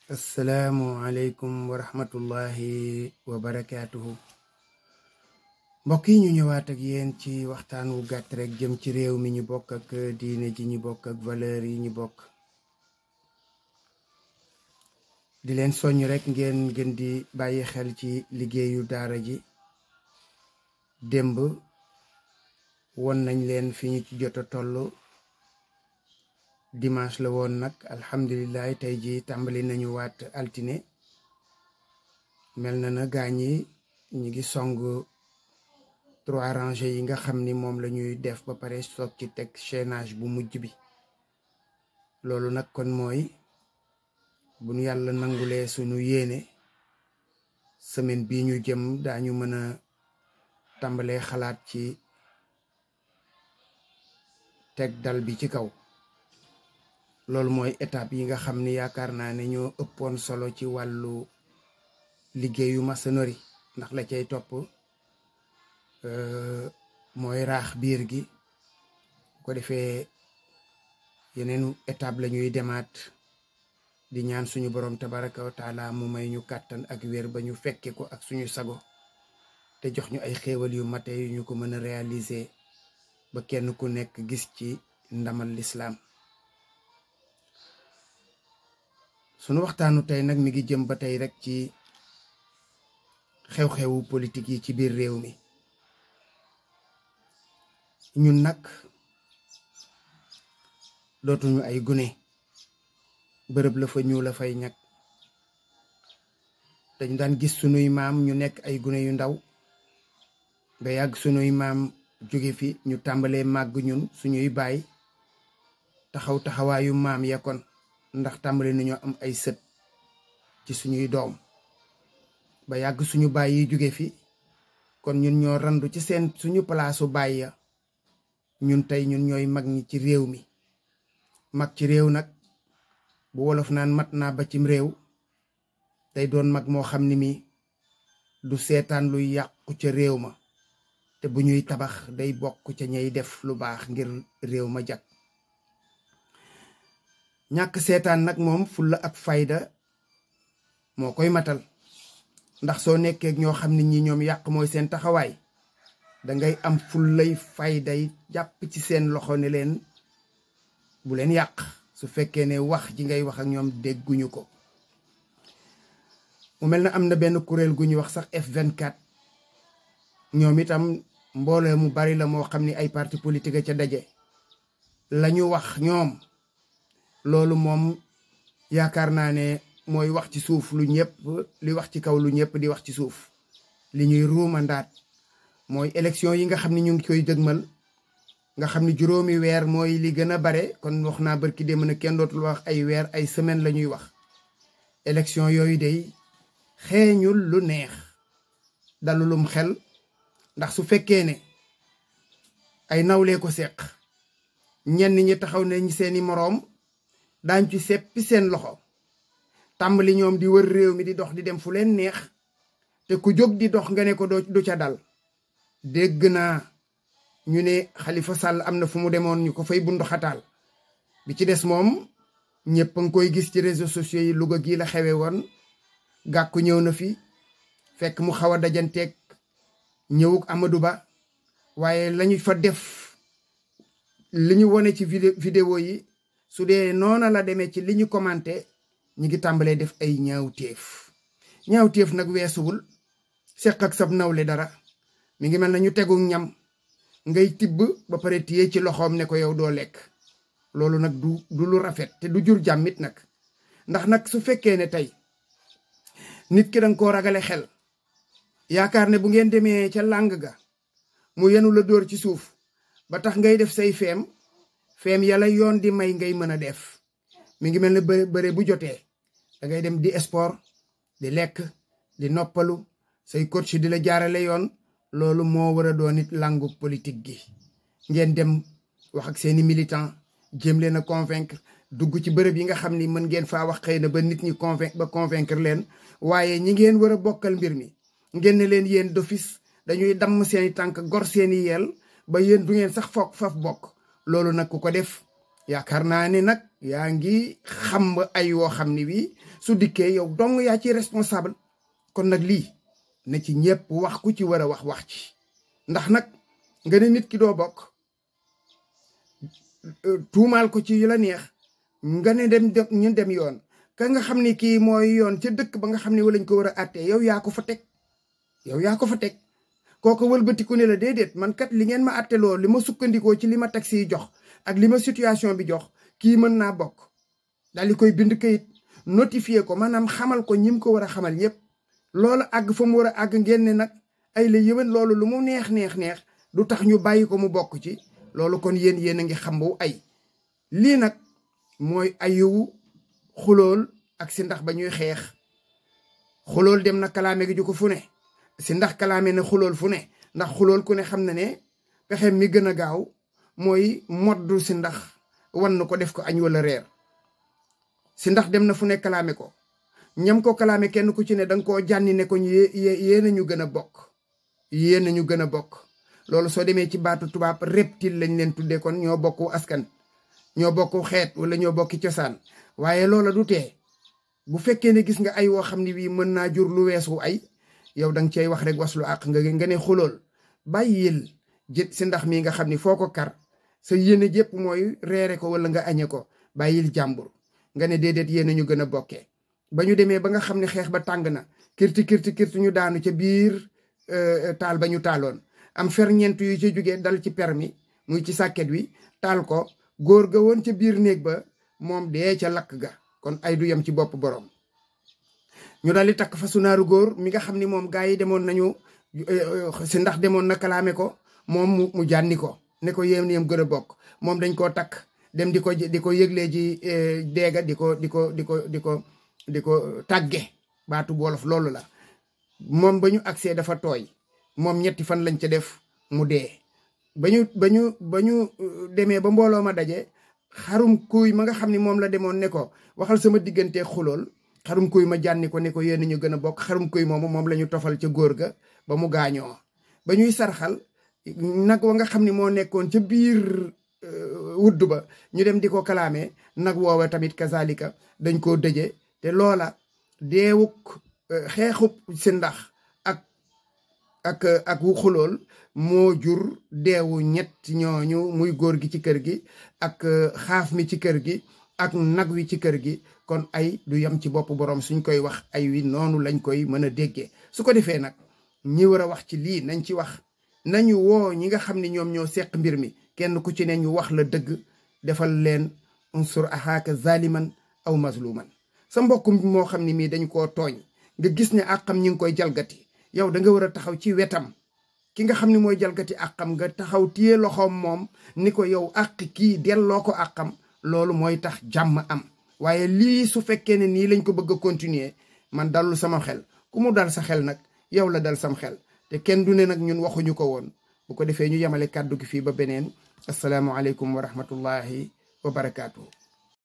assalaamu aleykum wa rahmatullahi wa barakaatuhu. mbokk yi ñu ñëwaat ak yéen ci waxtaan wu gàtt rek jëm ci réew mi ñu bokk ak diine ji ñu bokk ak valeur yi ñu bokk, di leen soññ rek ngeen gën di bàyyi xel ci liggéeyu daara ji. démb won nañ leen fi ñu ci jot a toll. dimanche la woon nag, alhamdulilah tey ji tàmbali nañu waat altine. mel na gaañ yi ñu ngi song 3 rangées yi nga xam ni moom la ñuy def ba pare soog ci teg chaînage bu mujj bi. loolu nag kon mooy bu ñu yàlla nangulee sunu yéene, semaine bii ñu jëm daañu mën a tàmbalee xalaat ci teg dal bi ci kaw. loolu mooy étape yi nga xam ni yaakaar naa ne ñoo ëppoon solo ci wàllu liggéeyu maçonnerie, ndax la cay topp mooy raax biir gi. ko defee yeneen étape la ñuy demaat di ñaan suñu borom tabaraka wa taala mu may ñu kàttan ak wér ba ñu fekke ko ak suñu sago, te jox ñu ay xéewal yu mate yu ñu ko mën a réaliser ba kenn ku nekk gis ci ndamal lislaam. sunu waxtaanu tey nag mi ngi jëm ba tey rek ci xew-xewu politique yi ci biir réew mi. ñun nag dootuñu ay gune, bërëb la fa ñu la fay ñag. dañu daan gis sunuy maam ñu nekk ay gune yu ndaw, ba yàgg sunuy maam jóge fi ñu tàmbalee màgg ñun suñuy baay taxaw taxawaayu maam ya kon, ndax tàmbali nañoo am ay sët ci suñuy doom. ba yàgg suñu baay yi jóge fi kon ñun ñoo randu ci suñu palaasu baay ya. ñun tey ñun ñooy mag ñi ci réew mi. mag ci réew nag bu wolof naan mat naa ba cim réew, day doon mag moo xam ni mi du seetaan luy yàqu ca réew ma, te bu ñuy tabax day bokk ca ñay def lu baax ngir réew ma jag. ñàkk seetaan nag moom fulla ak fayda moo koy matal, ndax soo nekkee ñoo xam ne ñi ñoom yàq mooy seen taxawaay, dangay am fullay fayday jàpp ci seen loxo ne leen bu leen yàq, su fekkee ne wax ji ngay wax ak ñoom dégguñu ko. mu mel na am na benn kuréel gu ñuy wax sax F24, ñoom itam mbooloo mu bari la moo xam ni ay parti politique ca daje. lañu wax ñoom loolu moom yaakaar naa ne mooy wax ci suuf lu ñëpp li wax ci kaw lu ñëpp di wax ci suuf. li ñuy ruumandaat mooy élection yi nga xam ne ñu ngi koy dëgmal, nga xam ne juróomi weer mooy li gën a bare. kon wax naa barki démb na kenn dootul wax ay weer, ay semaine la ñuy wax. élection yooyu day xeeñul lu neex, dalulum xel, ndax su fekkee ne ay nawlee ko seq, ñenn ñi taxaw ne ñi seeni moroom daañ ci seppi seen loxo, tàmbali ñoom di wër réew mi di dox di dem fu leen neex, te ku jóg di dox nga ne ko du ca dal. dégg naa ñu ne Khalifa Sall am na fu mu demoon ñu ko fay bundu xataal. bi ci des moom ñëpp a ngi koy gis ci réseaux sociaux yi. Louga gii la xewe woon, gàkku ñëw na fi fekk mu xaw a dajanteeg ñëwuk Amadou Ba, waaye lañu fa def li ñu wone ci vidéo yi, su dee noona la demee ci li ñu commenté, ñi ngi tàmbalee def ay ñaawteef nag weesuwul seq ak sab nawle dara. mi ngi mel na ñu tegu ñam ngay tibb ba pare téye ci loxoom ne ko yow doo lekk. loolu nag du lu rafet, te du jur jàmmit nag. ndax nag su fekkee ne tey nit ki danga koo ragale xel, yaakaar ne bu ngeen demee ca làng ga mu yenu la dóor ci suuf ba tax ngay def say feem yàlla yoon di may ngay mën a def. mi ngi mel ne bëre bu jotee dangay dem di sport, di lekk, di noppalu, say coach di la jaarale yoon. loolu moo war a doon nit langu politique gi. ngeen dem wax ak seeni militant, jéem leen a convaincre, dugg ci bërëb yi nga xam ni mën ngeen faa wax xëy na ba nit ñi convaincre leen. waaye ñi ngeen war a bokkal mbir mi ngeen ne leen yéen d'office dañuy damm seeni tànk, gor seeni yeel ba yéen du ngeen sax faf bokk. loolu nag ku ko def yaakaar naa ne nag yaa ngi xam ay woo xam ni wi su dikkee yow dong yaa ci responsable. kon nag lii na ci ñëpp wax ku ci war a wax ci ndax nag nga ne nit ki doo bokk tuumaal ko ci yu la neex nga ne ñu dem yoon ka nga xam ni kii mooy yoon ca dëkk ba nga xam ne walañ ko war a àttee yow yaa ko fa teg kooko wëlbatiku ne la déedéet man kat li ngeen ma àtteloo li ma sukkandikoo ci li ma taxi yi jox ak li ma situation bi jox kii mën naa bokk daal di koy bind kayit notifié ko maanaam xamal ko ñim ko war a xamal ñëpp loolu àgg fa mu war a àgg ngeen ne nag ay la yëwen loolu lu mu neex du tax ñu bàyyi ko mu bokk ci loolu kon yéen a ngi xam bu ay lii nag mooy ayu xulool ak si ndax ba ñuy xeex xulool dem na kalaame gi ju ko fu ne si ndax kalaame na xulool fu ne ndax xulool ku ne xam na ne pexem mi gën a gaaw mooy moddu si ndax wan na ko def ko añ wala reer si ndax dem na fu ne kalaame ko ñam ko kalaame kenn ku ci ne danga koo jànni ne ko yéena ñu gën a bokk yéena ñu gën a bokk loolu soo demee ci baatu tubaab reptile lañ leen tuddee kon ñoo bokku askan ñoo bokku xeet wala ñoo bokki cosaan waaye loola du tee bu fekkee ne gis nga ay woo xam ne bii mën naa jur lu weesu ay yow danga cey wax rek waslu àq nga ne xulool bàyyil jët si ndax mii nga xam ni foo ko kar sa yéene jépp mooy reere ko wala nga añe ko bàyyil jàmbur nga ne déedéet yéen ñu gën a bokkee ba ñu demee ba nga xam ne xeex ba tàng na kirti ñu daanu ca biir taal ba ñu taaloon am ferñeent yu ci jógee dal ci permi muy ci sàkket wi taal ko góor ga woon ca biir néeg ba moom dee ca lakk ga kon ay du yem ci bopp borom ñu daal di takk fasu naaru góor mi nga xam ni moom gaa yi demoon nañu si ndax demoon na kalaame ko moom mu jànni ko ne ko yéem gën a bokk moom dañ koo takk dem di ko yëglee ji deega di ko tàgge baatu wolof loolu la moom ba ñu agsee dafa tooy moom 3 fan lañ ca def mu dee ba ñu demee ba mbooloo ma daje xarum kuy ma nga xam ni moom la demoon ne ko waxal sama diggante xulool xarum kuy ma jànni ko ne ko yéen ñu gën a bokk xarum kuy moom la ñu tofal ca góor ga ba mu gaañoo ba ñuy sarxal nag wa nga xam ni moo nekkoon ca biir wudd ba ñu dem di ko kalaame nag woowa tamit kazalika dañ koo dëje te loola deewuk xeexub si ndax ak wu xulool moo jur deewu 3 ñooñu muy góor gi ci kër gi ak xaaf mi ci kër gi ak nag wi ci kër gi kon ay du yem ci bopp borom suñ koy wax ay wi noonu lañ koy mën a déggee su ko defee nag ñi war a wax ci lii nañ ci wax nañu woo ñi nga xam ne ñoom ñoo seq mbir mi kenn ku ci ne ñu wax la dëgg defal leen unsur axaaka zaliman aw mazluman sa mbokk moo xam ne mii dañ koo tooñ nga gis ne àqam ñi ngi koy jalgati yow da nga war a taxaw ci wetam ki nga xam ne mooy jalgati àqam nga taxaw téye loxoom moom ni ko yow àq kii delloo ko àqam loolu mooy tax jàmm am waaye lii su fekkee ne nii lañ ko bëgg a continuer man dalul sama xel ku mu dal sa xel nag yow la dal sam xel te kenn du ne nag ñun waxuñu ko woon bu ko defee ñu yemale kàddu gi fii ba beneen asalaamualeykum wa rahmatullahi wa barakaatu.